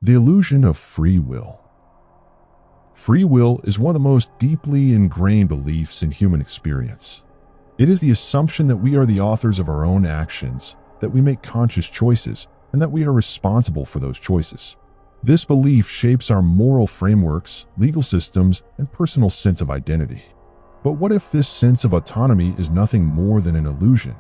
The illusion of free will. Free will is one of the most deeply ingrained beliefs in human experience. It is the assumption that we are the authors of our own actions, that we make conscious choices, and that we are responsible for those choices. This belief shapes our moral frameworks, legal systems, and personal sense of identity. But what if this sense of autonomy is nothing more than an illusion?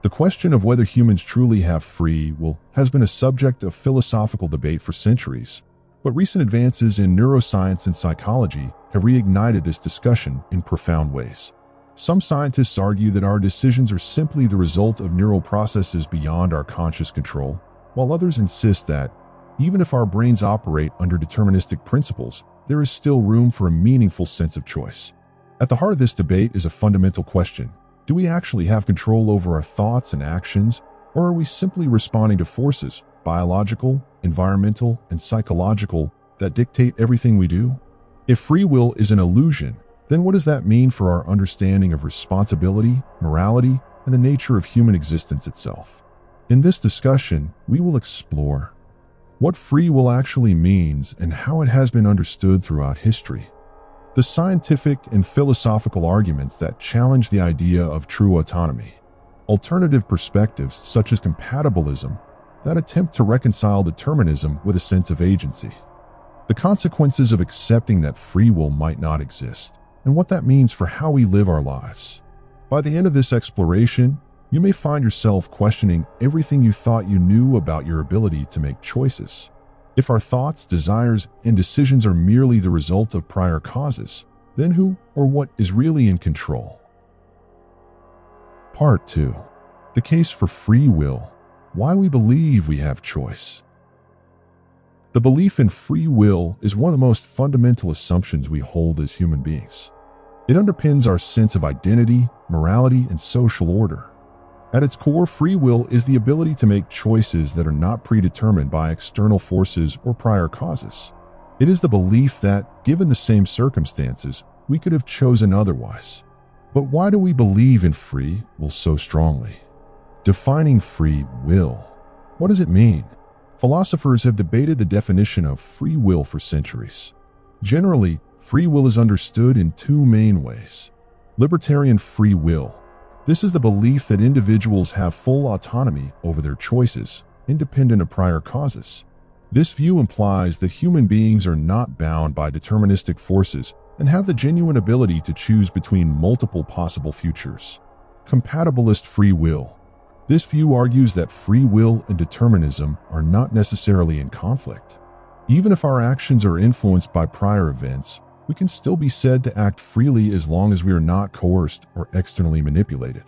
The question of whether humans truly have free will has been a subject of philosophical debate for centuries, but recent advances in neuroscience and psychology have reignited this discussion in profound ways. Some scientists argue that our decisions are simply the result of neural processes beyond our conscious control, while others insist that, even if our brains operate under deterministic principles, there is still room for a meaningful sense of choice. At the heart of this debate is a fundamental question. Do we actually have control over our thoughts and actions, or are we simply responding to forces, biological, environmental, and psychological, that dictate everything we do? If free will is an illusion, then what does that mean for our understanding of responsibility, morality, and the nature of human existence itself? In this discussion, we will explore what free will actually means and how it has been understood throughout history, the scientific and philosophical arguments that challenge the idea of true autonomy, alternative perspectives such as compatibilism that attempt to reconcile determinism with a sense of agency, the consequences of accepting that free will might not exist, and what that means for how we live our lives. By the end of this exploration, you may find yourself questioning everything you thought you knew about your ability to make choices. If our thoughts, desires, and decisions are merely the result of prior causes, then who or what is really in control? Part 2. The case for free will. Why we believe we have choice. The belief in free will is one of the most fundamental assumptions we hold as human beings. It underpins our sense of identity, morality, and social order. At its core, free will is the ability to make choices that are not predetermined by external forces or prior causes. It is the belief that, given the same circumstances, we could have chosen otherwise. But why do we believe in free will so strongly? Defining free will. What does it mean? Philosophers have debated the definition of free will for centuries. Generally, free will is understood in two main ways. Libertarian free will. This is the belief that individuals have full autonomy over their choices, independent of prior causes. This view implies that human beings are not bound by deterministic forces and have the genuine ability to choose between multiple possible futures. Compatibilist free will. This view argues that free will and determinism are not necessarily in conflict. Even if our actions are influenced by prior events, we can still be said to act freely as long as we are not coerced or externally manipulated.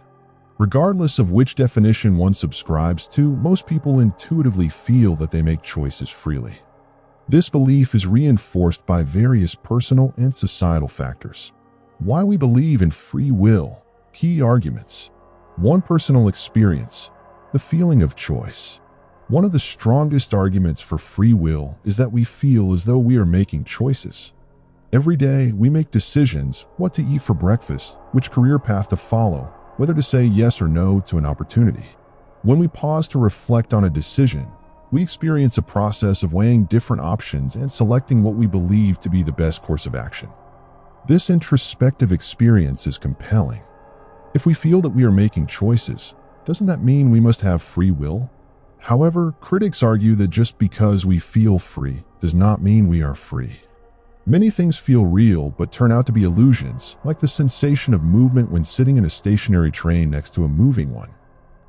Regardless of which definition one subscribes to, most people intuitively feel that they make choices freely. This belief is reinforced by various personal and societal factors. Why we believe in free will. Key arguments. 1. Personal experience. The feeling of choice. One of the strongest arguments for free will is that we feel as though we are making choices. Every day, we make decisions: what to eat for breakfast, which career path to follow, whether to say yes or no to an opportunity. When we pause to reflect on a decision, we experience a process of weighing different options and selecting what we believe to be the best course of action. This introspective experience is compelling. If we feel that we are making choices, doesn't that mean we must have free will? However, critics argue that just because we feel free does not mean we are free. Many things feel real but turn out to be illusions, like the sensation of movement when sitting in a stationary train next to a moving one.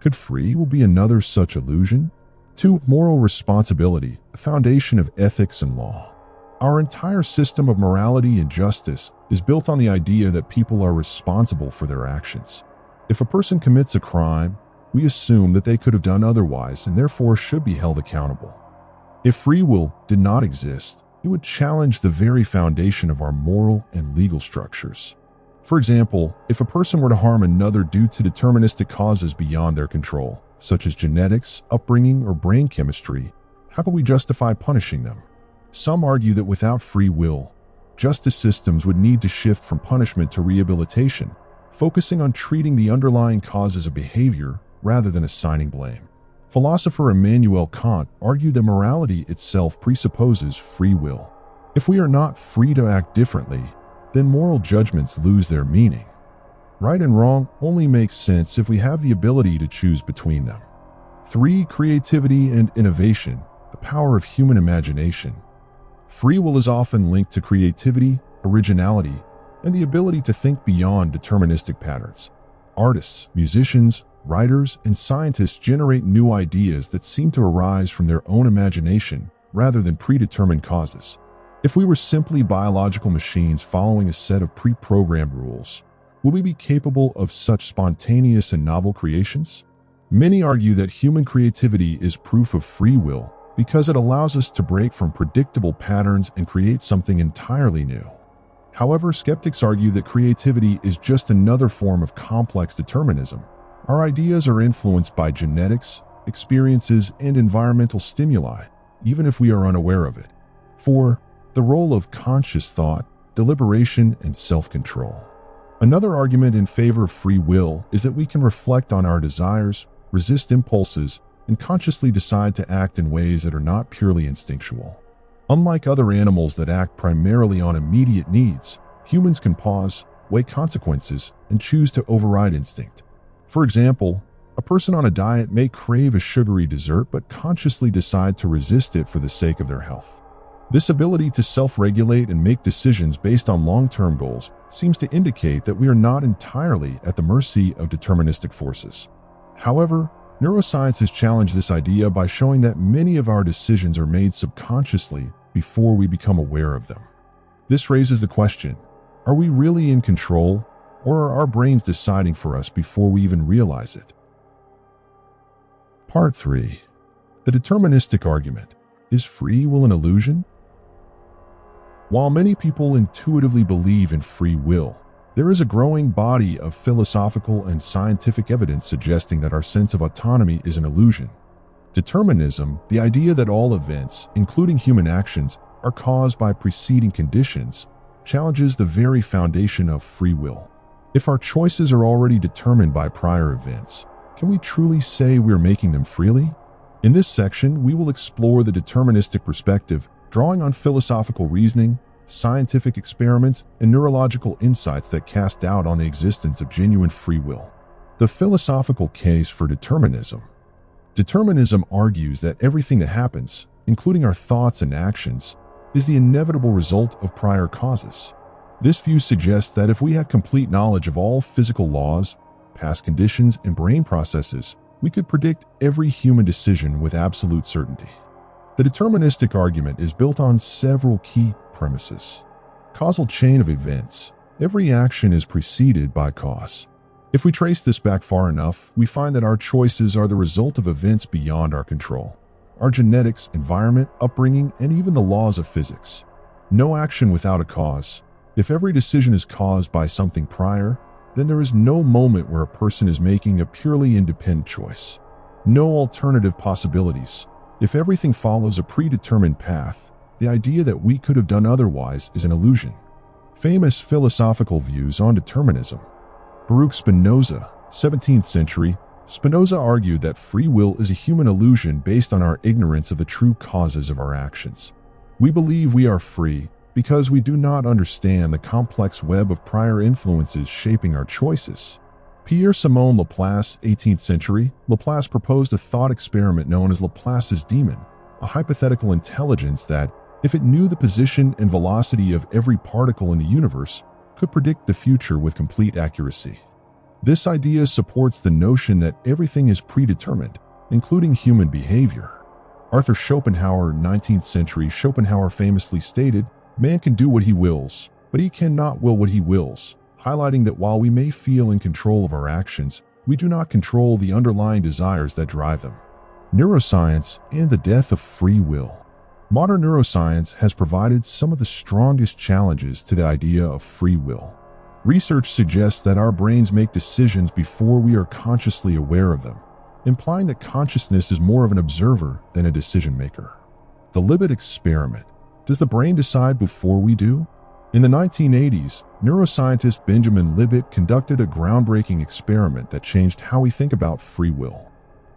Could free will be another such illusion? 2. Moral responsibility, the foundation of ethics and law. Our entire system of morality and justice is built on the idea that people are responsible for their actions. If a person commits a crime, we assume that they could have done otherwise and therefore should be held accountable. If free will did not exist, it would challenge the very foundation of our moral and legal structures. For example, if a person were to harm another due to deterministic causes beyond their control, such as genetics, upbringing, or brain chemistry, how can we justify punishing them? Some argue that without free will, justice systems would need to shift from punishment to rehabilitation, focusing on treating the underlying causes of behavior rather than assigning blame. Philosopher Immanuel Kant argued that morality itself presupposes free will. If we are not free to act differently, then moral judgments lose their meaning. Right and wrong only make sense if we have the ability to choose between them. 3. Creativity and innovation, the power of human imagination. Free will is often linked to creativity, originality, and the ability to think beyond deterministic patterns. Artists, musicians, writers, and scientists generate new ideas that seem to arise from their own imagination rather than predetermined causes. If we were simply biological machines following a set of pre-programmed rules, would we be capable of such spontaneous and novel creations? Many argue that human creativity is proof of free will because it allows us to break from predictable patterns and create something entirely new. However, skeptics argue that creativity is just another form of complex determinism. Our ideas are influenced by genetics, experiences, and environmental stimuli, even if we are unaware of it. 4. The role of conscious thought, deliberation, and self-control. Another argument in favor of free will is that we can reflect on our desires, resist impulses, and consciously decide to act in ways that are not purely instinctual. Unlike other animals that act primarily on immediate needs, humans can pause, weigh consequences, and choose to override instinct. For example, a person on a diet may crave a sugary dessert but consciously decide to resist it for the sake of their health. This ability to self-regulate and make decisions based on long-term goals seems to indicate that we are not entirely at the mercy of deterministic forces. However, neuroscience has challenged this idea by showing that many of our decisions are made subconsciously before we become aware of them. This raises the question, are we really in control, or are our brains deciding for us before we even realize it? Part 3. The deterministic argument. Is free will an illusion? While many people intuitively believe in free will, there is a growing body of philosophical and scientific evidence suggesting that our sense of autonomy is an illusion. Determinism, the idea that all events, including human actions, are caused by preceding conditions, challenges the very foundation of free will. If our choices are already determined by prior events, can we truly say we're making them freely? In this section, we will explore the deterministic perspective, drawing on philosophical reasoning, scientific experiments, and neurological insights that cast doubt on the existence of genuine free will. The philosophical case for determinism. Determinism argues that everything that happens, including our thoughts and actions, is the inevitable result of prior causes. This view suggests that if we had complete knowledge of all physical laws, past conditions, and brain processes, we could predict every human decision with absolute certainty. The deterministic argument is built on several key premises. Causal chain of events. Every action is preceded by cause. If we trace this back far enough, we find that our choices are the result of events beyond our control. Our genetics, environment, upbringing, and even the laws of physics. No action without a cause. If every decision is caused by something prior, then there is no moment where a person is making a purely independent choice. No alternative possibilities. If everything follows a predetermined path, the idea that we could have done otherwise is an illusion. Famous philosophical views on determinism. Baruch Spinoza, 17th century. Spinoza argued that free will is a human illusion based on our ignorance of the true causes of our actions. We believe we are free because we do not understand the complex web of prior influences shaping our choices. Pierre-Simon Laplace, 18th century. Laplace proposed a thought experiment known as Laplace's demon, a hypothetical intelligence that, if it knew the position and velocity of every particle in the universe, could predict the future with complete accuracy. This idea supports the notion that everything is predetermined, including human behavior. Arthur Schopenhauer, 19th century. Schopenhauer famously stated, "Man can do what he wills, but he cannot will what he wills," highlighting that while we may feel in control of our actions, we do not control the underlying desires that drive them. Neuroscience and the death of free will. Modern neuroscience has provided some of the strongest challenges to the idea of free will. Research suggests that our brains make decisions before we are consciously aware of them, implying that consciousness is more of an observer than a decision maker. The Libet experiment. Does the brain decide before we do? In the 1980s, neuroscientist Benjamin Libet conducted a groundbreaking experiment that changed how we think about free will.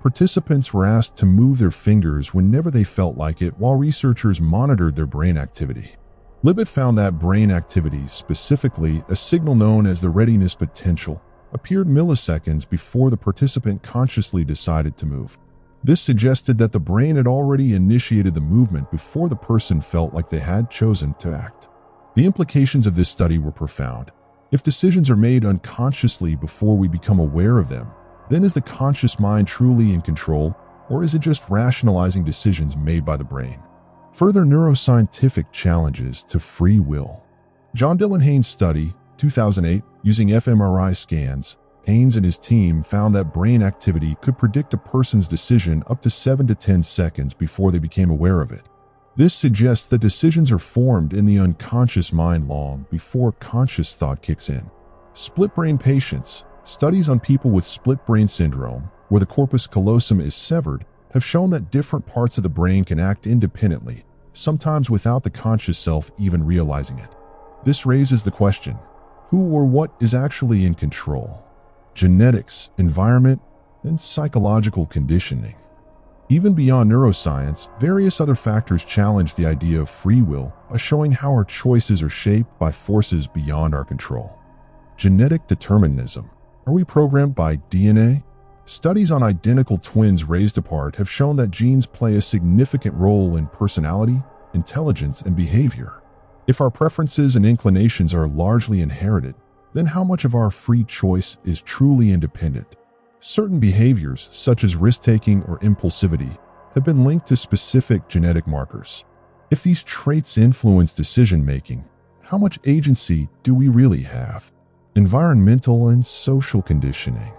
Participants were asked to move their fingers whenever they felt like it while researchers monitored their brain activity. Libet found that brain activity, specifically a signal known as the readiness potential, appeared milliseconds before the participant consciously decided to move. This suggested that the brain had already initiated the movement before the person felt like they had chosen to act. The implications of this study were profound. If decisions are made unconsciously before we become aware of them, then is the conscious mind truly in control, or is it just rationalizing decisions made by the brain? Further neuroscientific challenges to free will. John Dylan Haynes' study, 2008, using fMRI scans, Haynes and his team found that brain activity could predict a person's decision up to 7 to 10 seconds before they became aware of it. This suggests that decisions are formed in the unconscious mind long before conscious thought kicks in. Split brain patients. Studies on people with split brain syndrome, where the corpus callosum is severed, have shown that different parts of the brain can act independently, sometimes without the conscious self even realizing it. This raises the question, who or what is actually in control? Genetics, environment, and psychological conditioning. Even beyond neuroscience, various other factors challenge the idea of free will by showing how our choices are shaped by forces beyond our control. Genetic determinism. Are we programmed by DNA? Studies on identical twins raised apart have shown that genes play a significant role in personality, intelligence, and behavior. If our preferences and inclinations are largely inherited, then how much of our free choice is truly independent? Certain behaviors, such as risk-taking or impulsivity, have been linked to specific genetic markers. If these traits influence decision-making, how much agency do we really have? Environmental and social conditioning.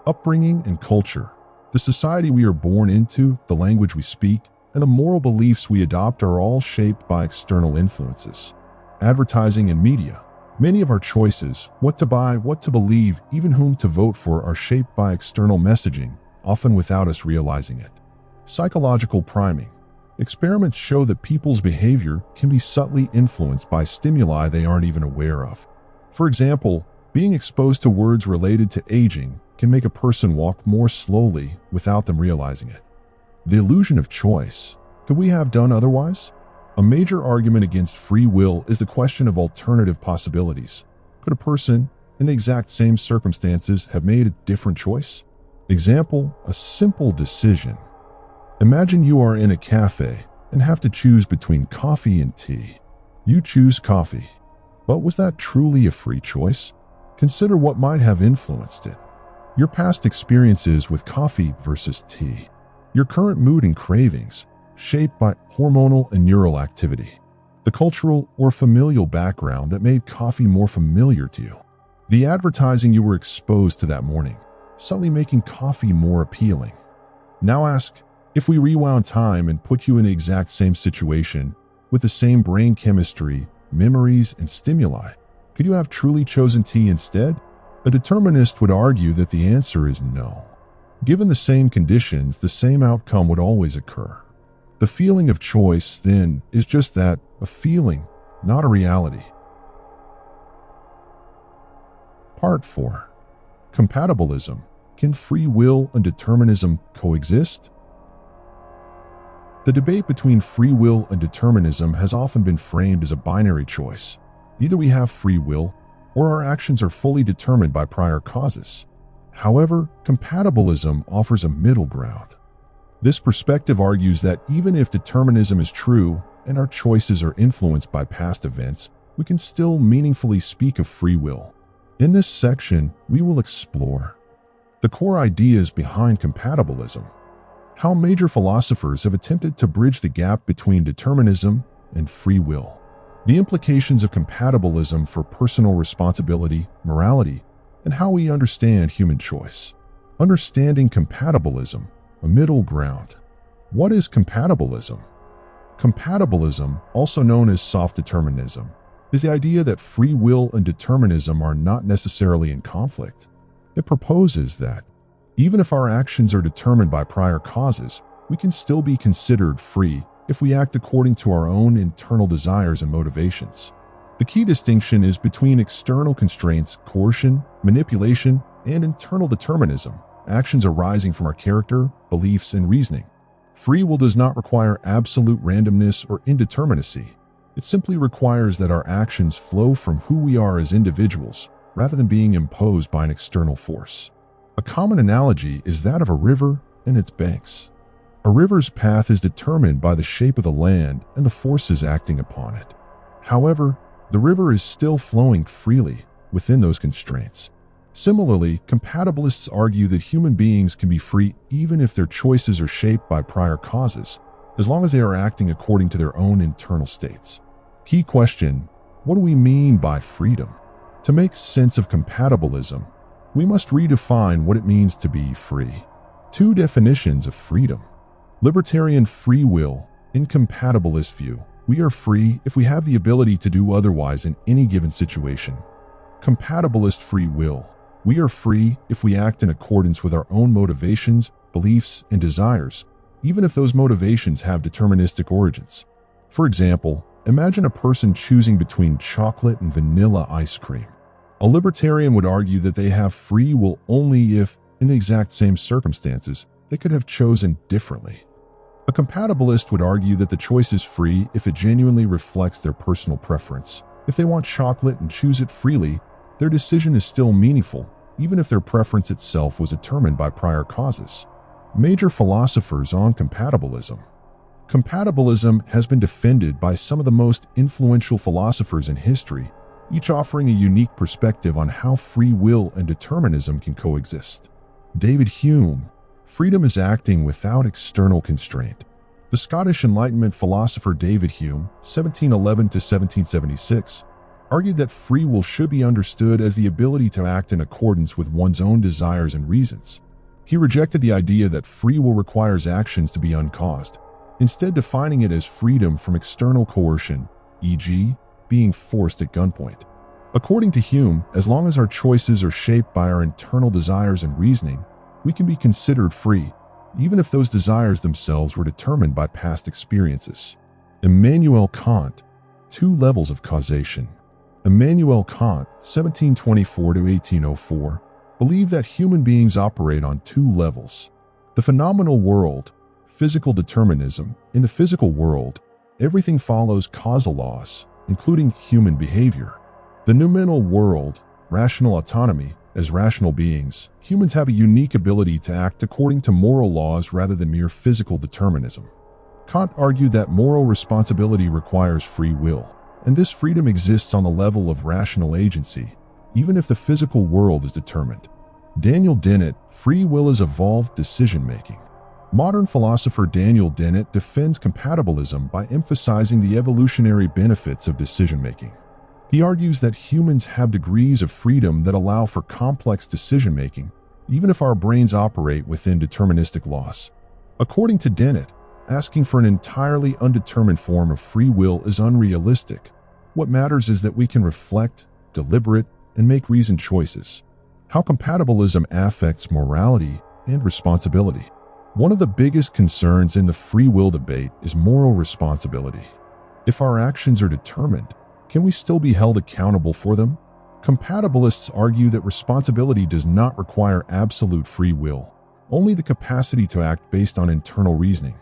Upbringing and culture. The society we are born into, the language we speak, and the moral beliefs we adopt are all shaped by external influences. Advertising and media. Many of our choices, what to buy, what to believe, even whom to vote for, are shaped by external messaging, often without us realizing it. Psychological priming. Experiments show that people's behavior can be subtly influenced by stimuli they aren't even aware of. For example, being exposed to words related to aging can make a person walk more slowly without them realizing it. The illusion of choice. Could we have done otherwise? A major argument against free will is the question of alternative possibilities. Could a person, in the exact same circumstances, have made a different choice? Example, a simple decision. Imagine you are in a cafe and have to choose between coffee and tea. You choose coffee. But was that truly a free choice? Consider what might have influenced it. Your past experiences with coffee versus tea. Your current mood and cravings, shaped by hormonal and neural activity. The cultural or familial background that made coffee more familiar to you. The advertising you were exposed to that morning, suddenly making coffee more appealing. Now ask, if we rewound time and put you in the exact same situation, with the same brain chemistry, memories, and stimuli, could you have truly chosen tea instead? A determinist would argue that the answer is no. Given the same conditions, the same outcome would always occur. The feeling of choice, then, is just that, a feeling, not a reality. Part 4. Compatibilism. Can free will and determinism coexist? The debate between free will and determinism has often been framed as a binary choice. Either we have free will, or our actions are fully determined by prior causes. However, compatibilism offers a middle ground. This perspective argues that even if determinism is true and our choices are influenced by past events, we can still meaningfully speak of free will. In this section, we will explore the core ideas behind compatibilism, how major philosophers have attempted to bridge the gap between determinism and free will, the implications of compatibilism for personal responsibility, morality, and how we understand human choice. Understanding compatibilism, a middle ground. What is compatibilism? Compatibilism, also known as soft determinism, is the idea that free will and determinism are not necessarily in conflict. It proposes that, even if our actions are determined by prior causes, we can still be considered free if we act according to our own internal desires and motivations. The key distinction is between external constraints, coercion, manipulation, and internal determinism, actions arising from our character, beliefs, and reasoning. Free will does not require absolute randomness or indeterminacy. It simply requires that our actions flow from who we are as individuals, rather than being imposed by an external force. A common analogy is that of a river and its banks. A river's path is determined by the shape of the land and the forces acting upon it. However, the river is still flowing freely within those constraints. Similarly, compatibilists argue that human beings can be free even if their choices are shaped by prior causes, as long as they are acting according to their own internal states. Key question: what do we mean by freedom? To make sense of compatibilism, we must redefine what it means to be free. Two definitions of freedom. Libertarian free will. In compatibilist view, we are free if we have the ability to do otherwise in any given situation. Compatibilist free will. We are free if we act in accordance with our own motivations, beliefs, and desires, even if those motivations have deterministic origins. For example, imagine a person choosing between chocolate and vanilla ice cream. A libertarian would argue that they have free will only if, in the exact same circumstances, they could have chosen differently. A compatibilist would argue that the choice is free if it genuinely reflects their personal preference. If they want chocolate and choose it freely, their decision is still meaningful, even if their preference itself was determined by prior causes. Major philosophers on compatibilism. Compatibilism has been defended by some of the most influential philosophers in history, each offering a unique perspective on how free will and determinism can coexist. David Hume. Freedom is acting without external constraint. The Scottish Enlightenment philosopher David Hume, 1711 to 1776, argued that free will should be understood as the ability to act in accordance with one's own desires and reasons. He rejected the idea that free will requires actions to be uncaused, instead defining it as freedom from external coercion, e.g., being forced at gunpoint. According to Hume, as long as our choices are shaped by our internal desires and reasoning, we can be considered free, even if those desires themselves were determined by past experiences. Immanuel Kant. Two levels of causation. Immanuel Kant, 1724 to 1804, believed that human beings operate on two levels. The phenomenal world, physical determinism. In the physical world, everything follows causal laws, including human behavior. The noumenal world, rational autonomy. As rational beings, humans have a unique ability to act according to moral laws rather than mere physical determinism. Kant argued that moral responsibility requires free will, and this freedom exists on the level of rational agency, even if the physical world is determined. Daniel Dennett. Free will is evolved decision-making. Modern philosopher Daniel Dennett defends compatibilism by emphasizing the evolutionary benefits of decision-making. He argues that humans have degrees of freedom that allow for complex decision-making, even if our brains operate within deterministic laws. According to Dennett, asking for an entirely undetermined form of free will is unrealistic. What matters is that we can reflect, deliberate, and make reasoned choices. How compatibilism affects morality and responsibility. One of the biggest concerns in the free will debate is moral responsibility. If our actions are determined, can we still be held accountable for them? Compatibilists argue that responsibility does not require absolute free will, only the capacity to act based on internal reasoning.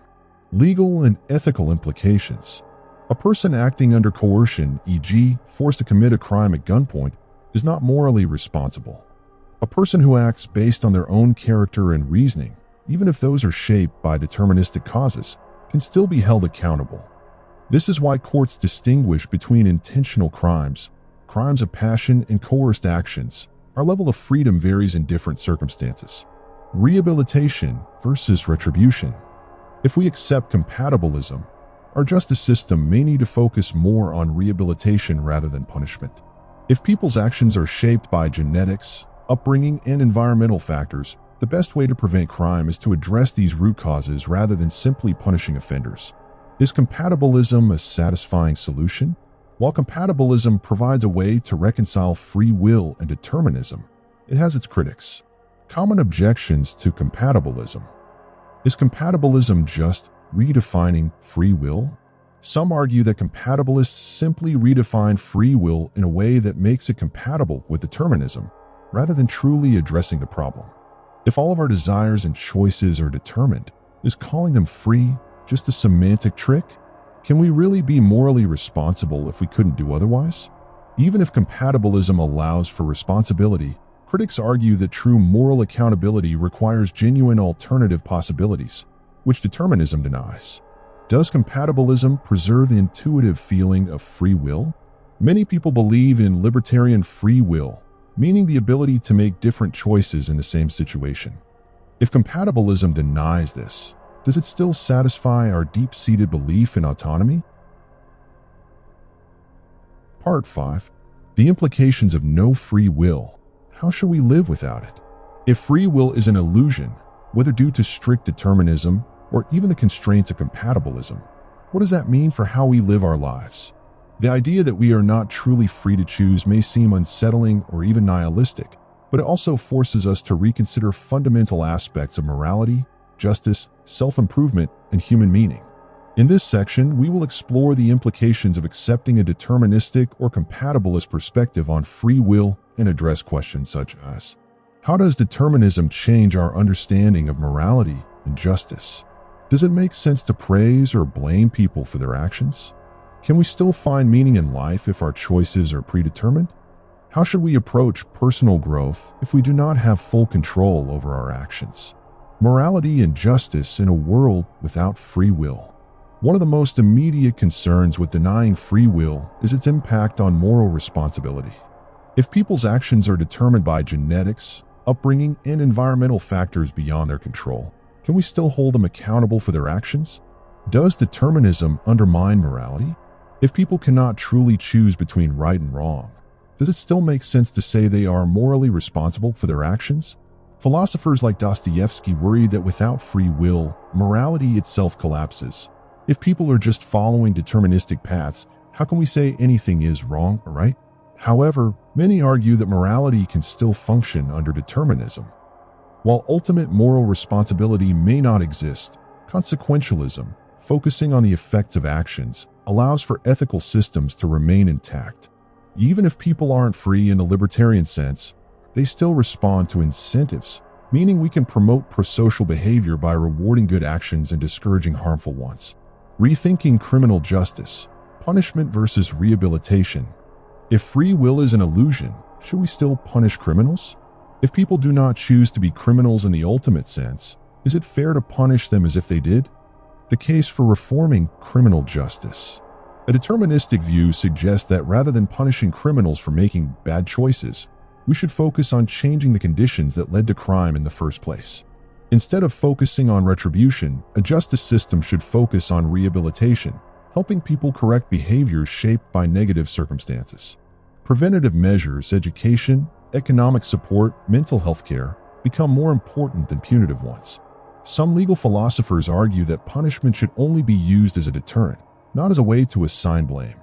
Legal and ethical implications. A person acting under coercion, e.g., forced to commit a crime at gunpoint, is not morally responsible. A person who acts based on their own character and reasoning, even if those are shaped by deterministic causes, can still be held accountable. This is why courts distinguish between intentional crimes, crimes of passion, and coerced actions. Our level of freedom varies in different circumstances. Rehabilitation versus retribution. If we accept compatibilism, our justice system may need to focus more on rehabilitation rather than punishment. If people's actions are shaped by genetics, upbringing, and environmental factors, the best way to prevent crime is to address these root causes rather than simply punishing offenders. Is compatibilism a satisfying solution? While compatibilism provides a way to reconcile free will and determinism, it has its critics. Common objections to compatibilism. Is compatibilism just redefining free will? Some argue that compatibilists simply redefine free will in a way that makes it compatible with determinism, rather than truly addressing the problem. If all of our desires and choices are determined, is calling them free just a semantic trick? Can we really be morally responsible if we couldn't do otherwise? Even if compatibilism allows for responsibility, critics argue that true moral accountability requires genuine alternative possibilities, which determinism denies. Does compatibilism preserve the intuitive feeling of free will? Many people believe in libertarian free will, meaning the ability to make different choices in the same situation. If compatibilism denies this, does it still satisfy our deep-seated belief in autonomy? Part 5. The implications of no free will. How should we live without it? If free will is an illusion, whether due to strict determinism or even the constraints of compatibilism, what does that mean for how we live our lives? The idea that we are not truly free to choose may seem unsettling or even nihilistic, but it also forces us to reconsider fundamental aspects of morality, justice, self-improvement, and human meaning. In this section, we will explore the implications of accepting a deterministic or compatibilist perspective on free will and address questions such as: how does determinism change our understanding of morality and justice? Does it make sense to praise or blame people for their actions? Can we still find meaning in life if our choices are predetermined? How should we approach personal growth if we do not have full control over our actions? Morality and justice in a world without free will. One of the most immediate concerns with denying free will is its impact on moral responsibility. If people's actions are determined by genetics, upbringing, and environmental factors beyond their control, can we still hold them accountable for their actions? Does determinism undermine morality? If people cannot truly choose between right and wrong, does it still make sense to say they are morally responsible for their actions? Philosophers like Dostoevsky worry that without free will, morality itself collapses. If people are just following deterministic paths, how can we say anything is wrong or right? However, many argue that morality can still function under determinism. While ultimate moral responsibility may not exist, consequentialism, focusing on the effects of actions, allows for ethical systems to remain intact. Even if people aren't free in the libertarian sense, they still respond to incentives, meaning we can promote prosocial behavior by rewarding good actions and discouraging harmful ones. Rethinking criminal justice, punishment versus rehabilitation. If free will is an illusion, should we still punish criminals? If people do not choose to be criminals in the ultimate sense, is it fair to punish them as if they did? The case for reforming criminal justice. A deterministic view suggests that rather than punishing criminals for making bad choices, we should focus on changing the conditions that led to crime in the first place. Instead of focusing on retribution, a justice system should focus on rehabilitation, helping people correct behaviors shaped by negative circumstances. Preventative measures, education, economic support, mental health care become more important than punitive ones. Some legal philosophers argue that punishment should only be used as a deterrent, not as a way to assign blame.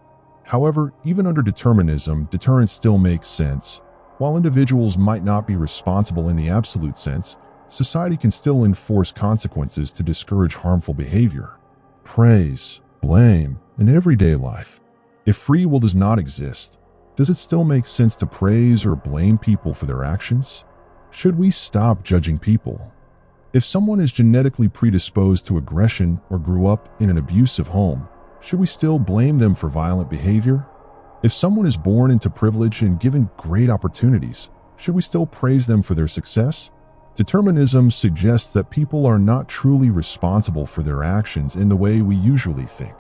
However, even under determinism, deterrence still makes sense. While individuals might not be responsible in the absolute sense, society can still enforce consequences to discourage harmful behavior. Praise, blame, in everyday life. If free will does not exist, does it still make sense to praise or blame people for their actions? Should we stop judging people? If someone is genetically predisposed to aggression or grew up in an abusive home, should we still blame them for violent behavior? If someone is born into privilege and given great opportunities, should we still praise them for their success? Determinism suggests that people are not truly responsible for their actions in the way we usually think.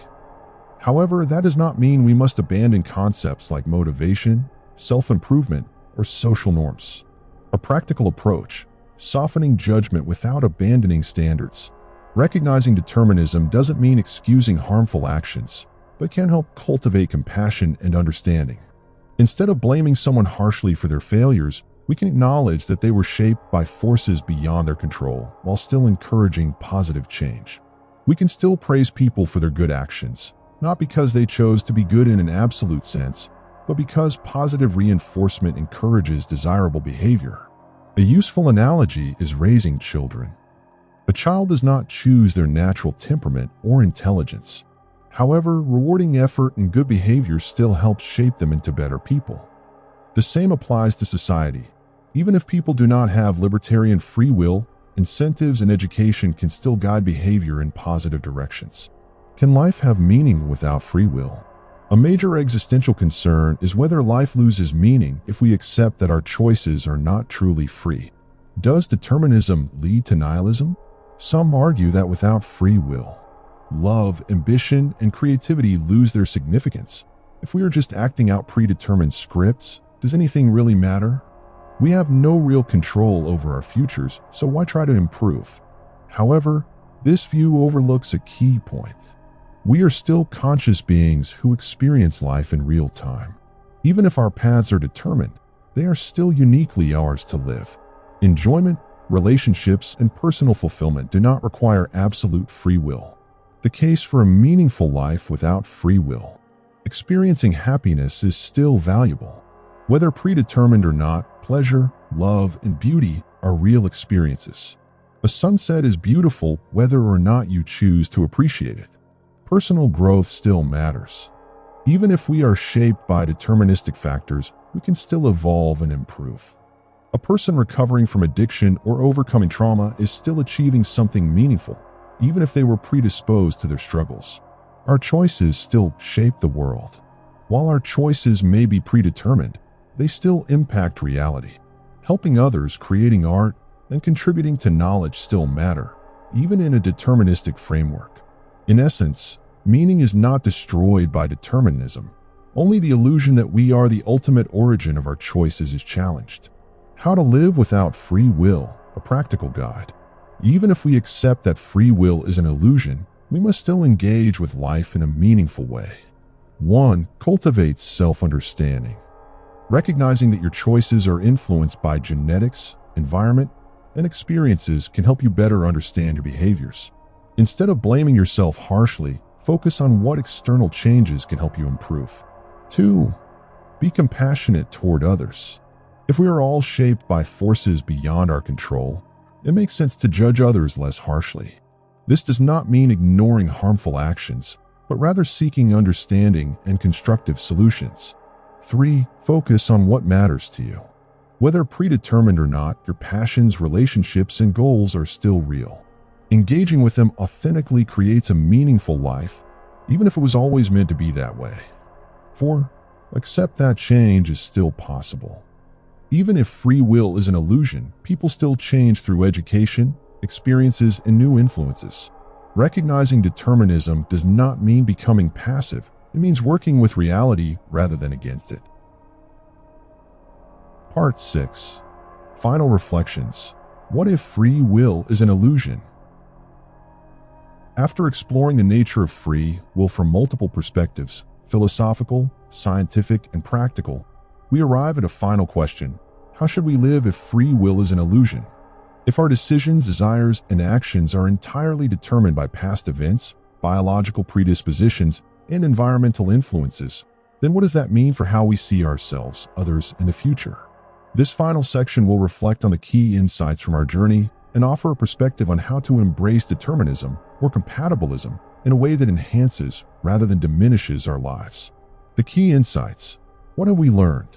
However, that does not mean we must abandon concepts like motivation, self-improvement, or social norms. A practical approach, softening judgment without abandoning standards. Recognizing determinism doesn't mean excusing harmful actions, but can help cultivate compassion and understanding. Instead of blaming someone harshly for their failures, we can acknowledge that they were shaped by forces beyond their control while still encouraging positive change. We can still praise people for their good actions, not because they chose to be good in an absolute sense, but because positive reinforcement encourages desirable behavior. A useful analogy is raising children. A child does not choose their natural temperament or intelligence. However, rewarding effort and good behavior still helps shape them into better people. The same applies to society. Even if people do not have libertarian free will, incentives and education can still guide behavior in positive directions. Can life have meaning without free will? A major existential concern is whether life loses meaning if we accept that our choices are not truly free. Does determinism lead to nihilism? Some argue that without free will, love, ambition, and creativity lose their significance. If we are just acting out predetermined scripts, does anything really matter? We have no real control over our futures, so why try to improve? However, this view overlooks a key point. We are still conscious beings who experience life in real time. Even if our paths are determined, they are still uniquely ours to live. Enjoyment, relationships, and personal fulfillment do not require absolute free will. The case for a meaningful life without free will. Experiencing happiness is still valuable. Whether predetermined or not, pleasure, love, and beauty are real experiences. A sunset is beautiful whether or not you choose to appreciate it. Personal growth still matters. Even if we are shaped by deterministic factors, we can still evolve and improve. A person recovering from addiction or overcoming trauma is still achieving something meaningful, even if they were predisposed to their struggles. Our choices still shape the world. While our choices may be predetermined, they still impact reality. Helping others, creating art, and contributing to knowledge still matter, even in a deterministic framework. In essence, meaning is not destroyed by determinism. Only the illusion that we are the ultimate origin of our choices is challenged. How to live without free will, a practical guide. Even if we accept that free will is an illusion, we must still engage with life in a meaningful way. 1. Cultivate self-understanding. Recognizing that your choices are influenced by genetics, environment, and experiences can help you better understand your behaviors. Instead of blaming yourself harshly, focus on what external changes can help you improve. 2. Be compassionate toward others. If we are all shaped by forces beyond our control, it makes sense to judge others less harshly. This does not mean ignoring harmful actions, but rather seeking understanding and constructive solutions. 3. Focus on what matters to you. Whether predetermined or not, your passions, relationships, and goals are still real. Engaging with them authentically creates a meaningful life, even if it was always meant to be that way. 4. Accept that change is still possible. Even if free will is an illusion, people still change through education, experiences, and new influences. Recognizing determinism does not mean becoming passive. It means working with reality rather than against it. Part 6. Final reflections. What if free will is an illusion? After exploring the nature of free will from multiple perspectives, philosophical, scientific, and practical, we arrive at a final question. How should we live if free will is an illusion? If our decisions, desires, and actions are entirely determined by past events, biological predispositions, and environmental influences, then what does that mean for how we see ourselves, others, and the future? This final section will reflect on the key insights from our journey and offer a perspective on how to embrace determinism or compatibilism in a way that enhances rather than diminishes our lives. The key insights. What have we learned?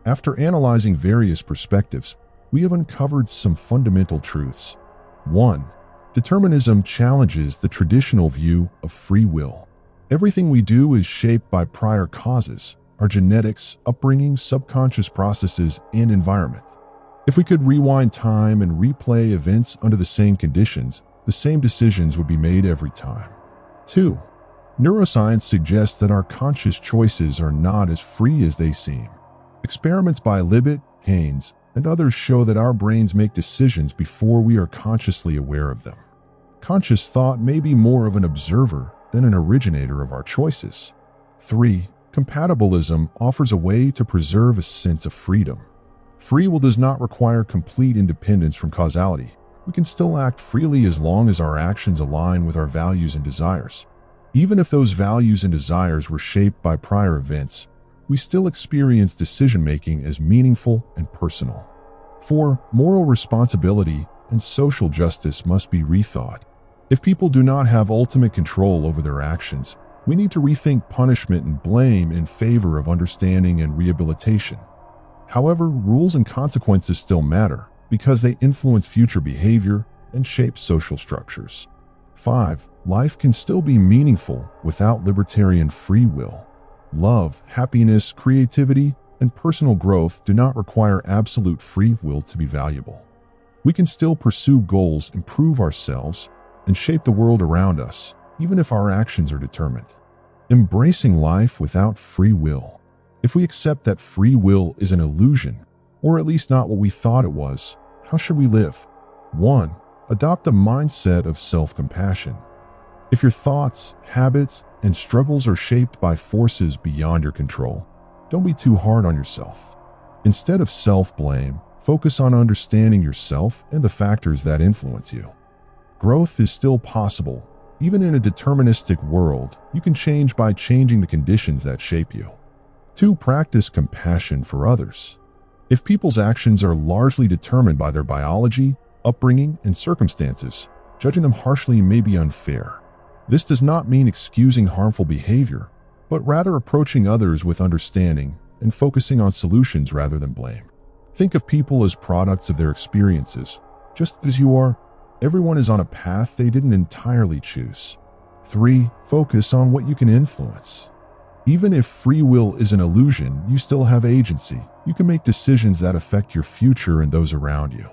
After analyzing various perspectives, we have uncovered some fundamental truths. 1. Determinism challenges the traditional view of free will. Everything we do is shaped by prior causes, our genetics, upbringing, subconscious processes, and environment. If we could rewind time and replay events under the same conditions, the same decisions would be made every time. 2. Neuroscience suggests that our conscious choices are not as free as they seem. Experiments by Libet, Haynes, and others show that our brains make decisions before we are consciously aware of them. Conscious thought may be more of an observer than an originator of our choices. 3. Compatibilism offers a way to preserve a sense of freedom. Free will does not require complete independence from causality. We can still act freely as long as our actions align with our values and desires. Even if those values and desires were shaped by prior events, we still experience decision-making as meaningful and personal. 4. Moral responsibility and social justice must be rethought. If people do not have ultimate control over their actions, we need to rethink punishment and blame in favor of understanding and rehabilitation. However, rules and consequences still matter because they influence future behavior and shape social structures. 5. Life can still be meaningful without libertarian free will. Love, happiness, creativity, and personal growth do not require absolute free will to be valuable. We can still pursue goals, improve ourselves, and shape the world around us, even if our actions are determined. Embracing life without free will. If we accept that free will is an illusion, or at least not what we thought it was, how should we live? 1. Adopt a mindset of self-compassion. If your thoughts, habits, and struggles are shaped by forces beyond your control, don't be too hard on yourself. Instead of self-blame, focus on understanding yourself and the factors that influence you. Growth is still possible. Even in a deterministic world, you can change by changing the conditions that shape you. 2. Practice compassion for others. If people's actions are largely determined by their biology, upbringing, and circumstances, judging them harshly may be unfair. This does not mean excusing harmful behavior, but rather approaching others with understanding and focusing on solutions rather than blame. Think of people as products of their experiences. Just as you are, everyone is on a path they didn't entirely choose. 3. Focus on what you can influence. Even if free will is an illusion, you still have agency. You can make decisions that affect your future and those around you.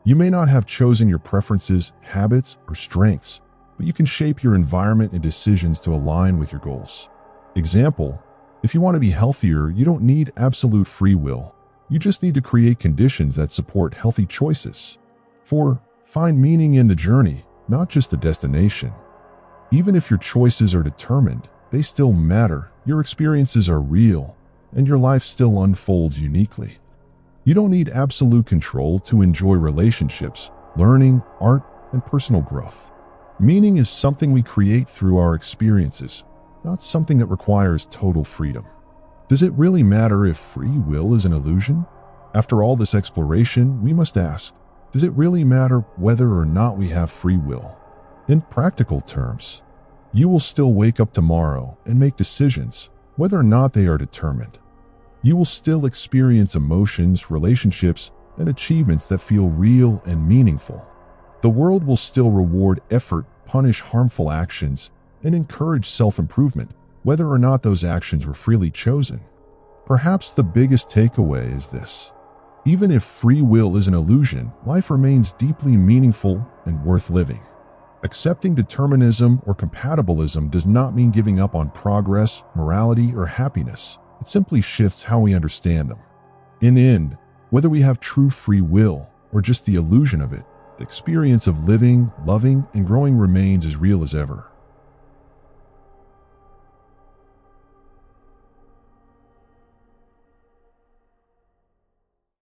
You may not have chosen your preferences, habits, or strengths, but you can shape your environment and decisions to align with your goals. Example, if you want to be healthier, you don't need absolute free will. You just need to create conditions that support healthy choices. 4. Find meaning in the journey, not just the destination. Even if your choices are determined, they still matter. Your experiences are real, and your life still unfolds uniquely. You don't need absolute control to enjoy relationships, learning, art, and personal growth. Meaning is something we create through our experiences, not something that requires total freedom. Does it really matter if free will is an illusion? After all this exploration, we must ask, does it really matter whether or not we have free will? In practical terms, you will still wake up tomorrow and make decisions, whether or not they are determined. You will still experience emotions, relationships, and achievements that feel real and meaningful. The world will still reward effort, punish harmful actions, and encourage self-improvement, whether or not those actions were freely chosen. Perhaps the biggest takeaway is this. Even if free will is an illusion, life remains deeply meaningful and worth living. Accepting determinism or compatibilism does not mean giving up on progress, morality, or happiness. It simply shifts how we understand them. In the end, whether we have true free will or just the illusion of it, the experience of living, loving, and growing remains as real as ever.